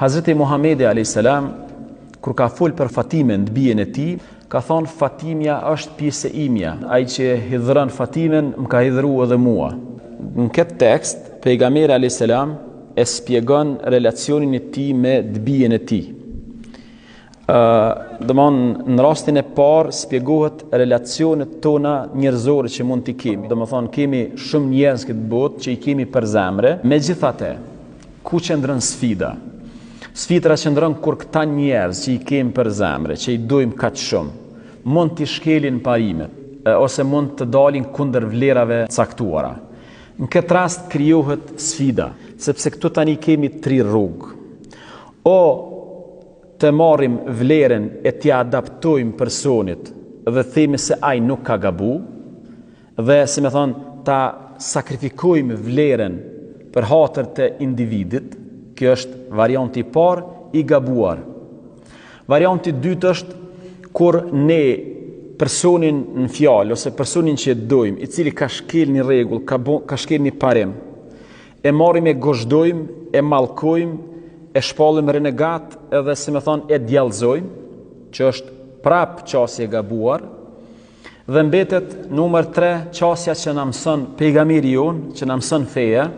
Hazreti Muhamedi a.s. kur ka fol për Fatimen, bijen e tij, ka thonë Fatimja është pjesë e imja. Ai që hidhron Fatimen më ka hidhruar edhe mua. Në këtë tekst, pejgamberi a.s. e spjegon relacionin e tij me bijen e tij. Në rastin e parë spjegohet relacionet tona njerëzore që mund t'i kemi. Kemi shumë njerëz këtë botë që i kemi për zemre. Megjithatë, ku qëndron sfida? Sfida qëndron kur këta njerëz që i kemi për zemre, që i dojmë kaq shumë, mund t'i shkelin parimet ose mund të dalin kundër vlerave caktuara. Në këtë rast krijohet sfida, sepse këtu tani kemi 3 rrugë. O të marrim vlerën e t'ja adaptojmë personit dhe themi se ai nuk ka gabu, dhe si me thonë ta sakrifikojmë vlerën për hatër të individit. Kjo është varianti i parë i gabuar. Varianti i dytë është kur ne personin në fjalë ose personin që e dojmë, i cili ka shkel një rregull, ka shkel një parim, e marrim e gozhdojmë, e mallkojmë, e shpallim renegat edhe si me thonë e djallëzojmë, që është prap qasje e gabuar, dhe mbetet numër 3 qasja që na mëson pejgamberi jon, që na mëson feja,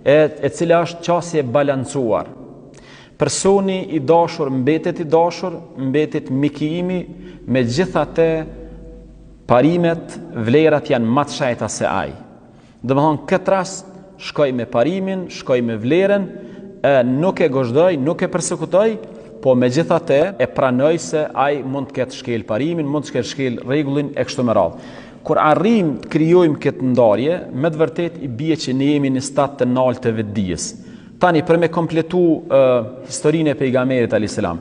e cila është qasje balancuar. Personi i dashur mbetet i dashur, mbetet mikimi, megjithatë parimet, vlerat janë më të shajta se ai. Domethënë këtë rast shkoj me parimin, shkoj me vlerën, nuk e gozhdoj, nuk e persekutoj, po megjithatë e pranoj se ai mund të ketë shkel parimin, mund të ketë shkel rregullin e kështu me radhë. Kur arrim të krijojmë këtë ndarje, me të vërtet i bie që ne jemi në stad të lartë të vetdijes. Tani për me kompletu historinë e pejgamberit alayhis salam.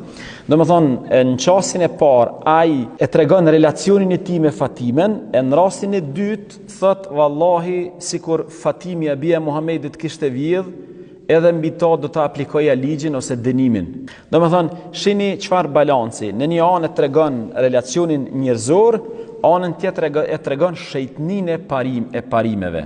Domethënë në çastin e parë ai e tregon relacionin e tij me Fatimen, e në rastin e dytë thot vallahi sikur Fatimja bia e Muhamedit kishte vjedh, edhe mbi ta do të aplikoja ligjin ose dënimin. Domethënë shihni çfarë balanci. Në një anë tregon relacionin njerëzor, anën tjetër e tregon shejtninë e parimeve.